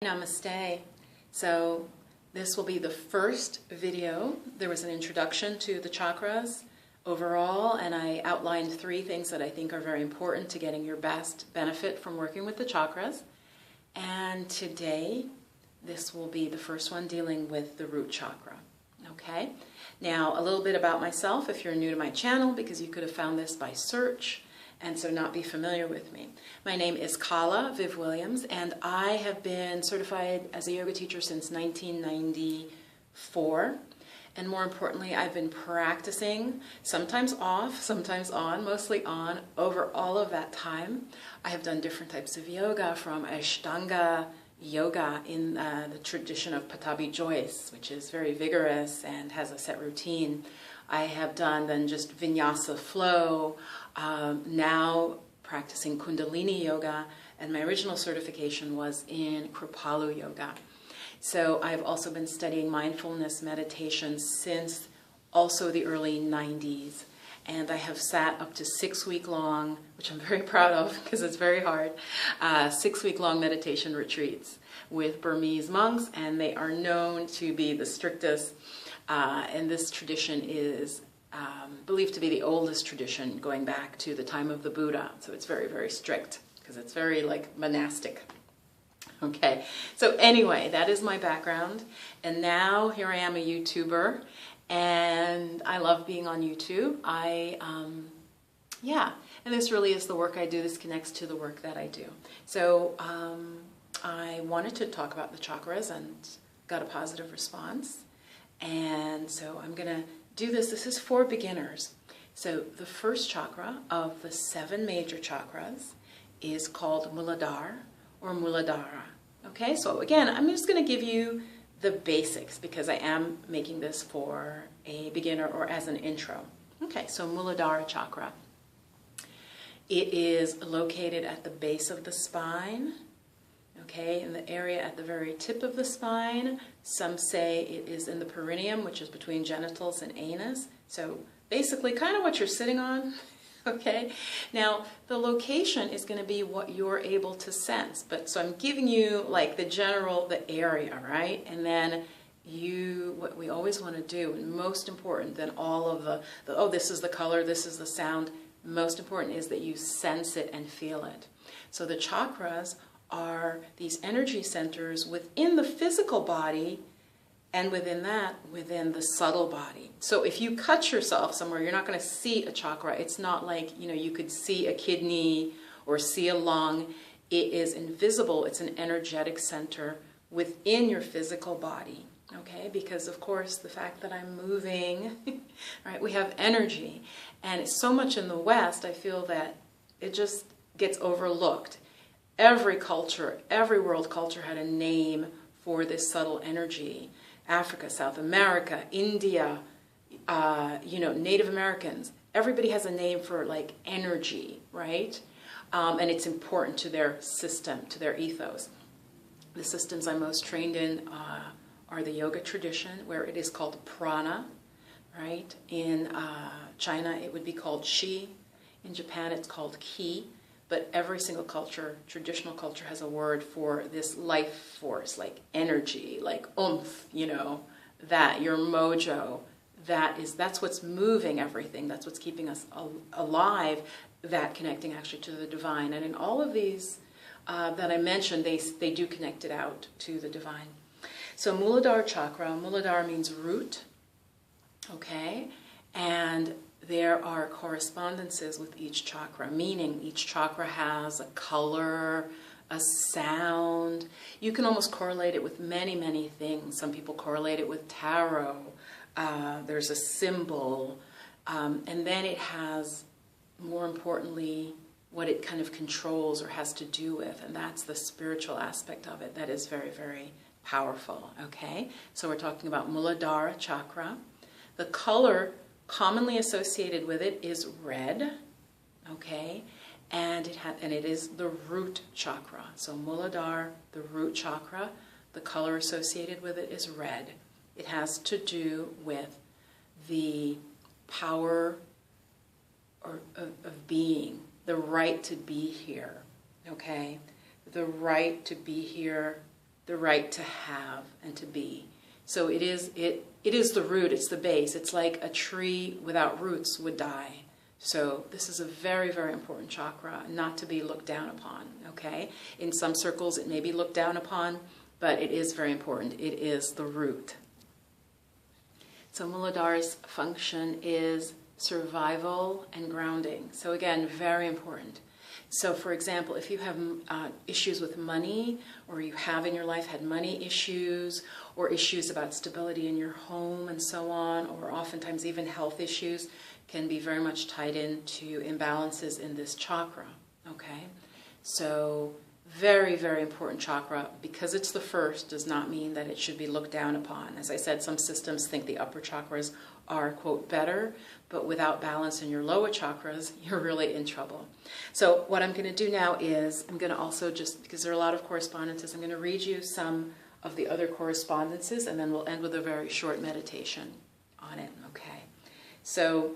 Namaste. So this will be the first video. There was an introduction to the chakras overall, and I outlined 3 things that I think are very important to getting your best benefit from working with the chakras. And today, this will be the first one dealing with the root chakra. Okay? Now, a little bit about myself if you're new to my channel, because you could have found this by search and so not be familiar with me. My name is Kala Viv Williams, and I have been certified as a yoga teacher since 1994. And more importantly, I've been practicing, sometimes off, sometimes on, mostly on, over all of that time. I have done different types of yoga, from Ashtanga yoga in the tradition of Patabi Joyce, which is very vigorous and has a set routine. I have done then just vinyasa flow, now practicing Kundalini yoga, and my original certification was in Kripalu yoga. So I've also been studying mindfulness meditation since also the early 90s. And I have sat up to 6-week-long, which I'm very proud of because it's very hard, 6-week-long meditation retreats with Burmese monks, and they are known to be the strictest. And this tradition is believed to be the oldest tradition, going back to the time of the Buddha. So it's very, very strict because it's very like monastic. Okay, so anyway, that is my background. And now here I am, a YouTuber, and I love being on YouTube. And this really is the work I do. This connects to the work that I do. So I wanted to talk about the chakras and got a positive response. And so I'm going to do this. This is for beginners. So the first chakra of the 7 major chakras is called Mooladhar or Muladhara. Okay, so again, I'm just going to give you the basics because I am making this for a beginner or as an intro. Okay, so Mooladhara chakra. It is located at the base of the spine. Okay, in the area at the very tip of the spine. Some say it is in the perineum, which is between genitals and anus. So basically kind of what you're sitting on. Okay, now the location is going to be what you're able to sense. But so I'm giving you like the area, right? And then what we always want to do, and most important than all of oh, this is the color, this is the sound, most important is that you sense it and feel it. So the chakras are these energy centers within the physical body, and within that, within the subtle body. So if you cut yourself somewhere, you're not going to see a chakra. It's not like, you could see a kidney or see a lung. It is invisible. It's an energetic center within your physical body. Okay, because of course the fact that I'm moving, right, we have energy. And it's so much in the West, I feel that it just gets overlooked. Every culture, every world culture had a name for this subtle energy. Africa, South America, India, Native Americans. Everybody has a name for like energy, right? And it's important to their system, to their ethos. The systems I'm most trained in are the yoga tradition, where it is called prana, right? In China, it would be called qi. In Japan, it's called ki. But every single culture, traditional culture, has a word for this life force, like energy, like oomph, that, your mojo. That's what's moving everything. That's what's keeping us alive, that connecting actually to the divine. And in all of these that I mentioned, they do connect it out to the divine. So Mooladhara chakra, Mooladhara means root, okay? And there are correspondences with each chakra, meaning each chakra has a color, a sound. You can almost correlate it with many, many things. Some people correlate it with tarot. There's a symbol. And then it has, more importantly, what it kind of controls or has to do with, and that's the spiritual aspect of it. That is very, very powerful, okay? So we're talking about Mooladhara chakra. The color commonly associated with it is red, okay, and it is the root chakra. So Mooladhara, the root chakra, the color associated with it is red. It has to do with the power of being, the right to be here, okay, the right to be here the right to have and to be. So it is the root, it's the base. It's like a tree without roots would die. So this is a very, very important chakra, not to be looked down upon, okay? In some circles it may be looked down upon, but it is very important. It is the root. So Mooladhara's function is survival and grounding. So again, very important. So for example, if you have issues with money, or you have in your life had money issues, or issues about stability in your home and so on, or oftentimes even health issues, can be very much tied into imbalances in this chakra, okay? So very, very important chakra. Because it's the first does not mean that it should be looked down upon. As I said, some systems think the upper chakras are, quote, better, but without balance in your lower chakras, you're really in trouble. So what I'm going to do now is, I'm going to also, just because there are a lot of correspondences, I'm going to read you some of the other correspondences, and then we'll end with a very short meditation on it, okay? So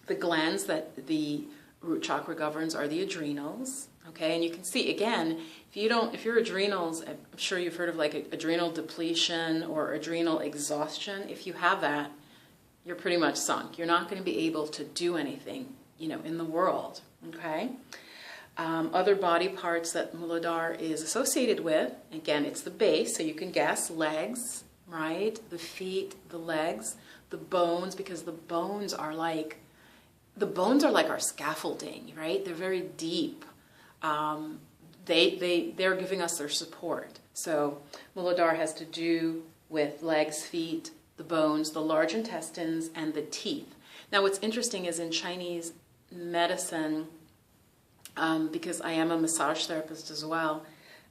the glands that the root chakra governs are the adrenals, okay? And you can see, again, if your adrenals, I'm sure you've heard of like adrenal depletion or adrenal exhaustion. If you have that, you're pretty much sunk. You're not going to be able to do anything, in the world, okay? Other body parts that Mooladhara is associated with, again, it's the base, so you can guess, legs, right? The feet, the legs, the bones, because the bones are like our scaffolding, right? They're very deep. They're giving us their support. So Mooladhara has to do with legs, feet, the bones, the large intestines, and the teeth. Now what's interesting is in Chinese medicine, because I am a massage therapist as well,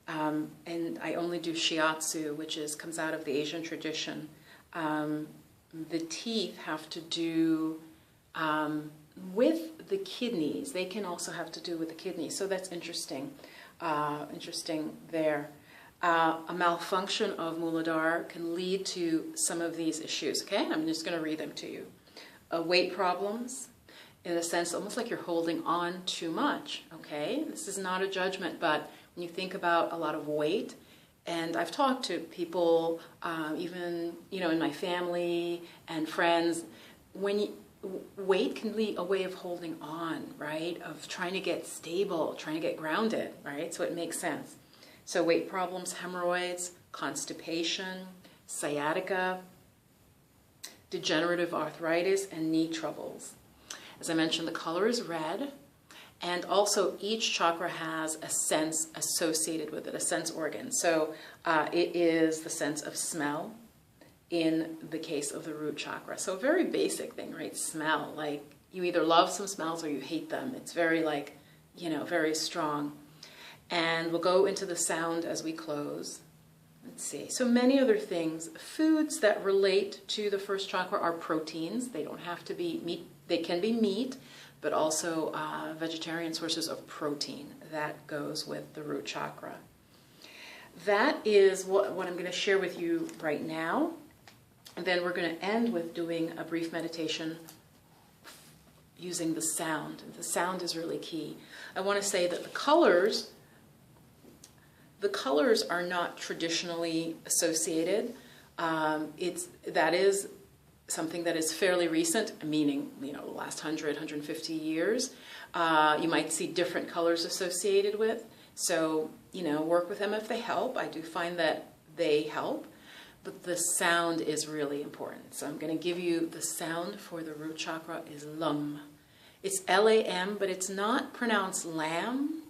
and I only do shiatsu, which comes out of the Asian tradition, the teeth have to do with the kidneys. They can also have to do with the kidneys. So that's interesting. Interesting there. A malfunction of Mooladhara can lead to some of these issues. Okay, I'm just going to read them to you. Weight problems, in a sense, almost like you're holding on too much. Okay, this is not a judgment, but when you think about a lot of weight, and I've talked to people, even in my family and friends, weight can be a way of holding on, right? Of trying to get stable, trying to get grounded, right? So it makes sense. So weight problems, hemorrhoids, constipation, sciatica, degenerative arthritis, and knee troubles. As I mentioned, the color is red, and also each chakra has a sense associated with it, a sense organ. So it is the sense of smell in the case of the root chakra. So a very basic thing, right? Smell, like you either love some smells or you hate them. It's very very strong. And we'll go into the sound as we close. Let's see. So many other things. Foods that relate to the first chakra are proteins. They don't have to be meat. They can be meat, but also vegetarian sources of protein. That goes with the root chakra. That is what I'm going to share with you right now. And then we're going to end with doing a brief meditation using the sound. The sound is really key. I want to say that the colors are not traditionally associated. That is something that is fairly recent, meaning, the last 100, 150 years. You might see different colors associated with. So, work with them if they help. I do find that they help. But the sound is really important. So I'm going to give you the sound for the root chakra is lum. It's L-A-M, but it's not pronounced lamb.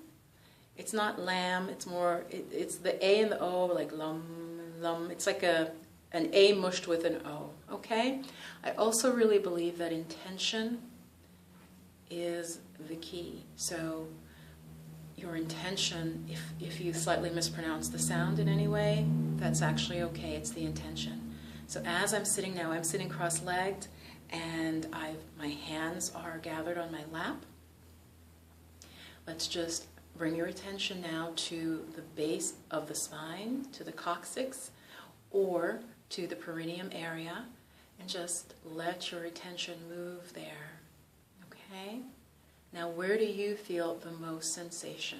It's not lamb. It's more, it's the A and the O, like lum, lum. It's like an A mushed with an O, okay? I also really believe that intention is the key. So your intention, if you slightly mispronounce the sound in any way, that's actually okay. It's the intention. So as I'm sitting now, I'm sitting cross-legged, and my hands are gathered on my lap. Let's just bring your attention now to the base of the spine, to the coccyx, or to the perineum area, and just let your attention move there, okay? Now, where do you feel the most sensation?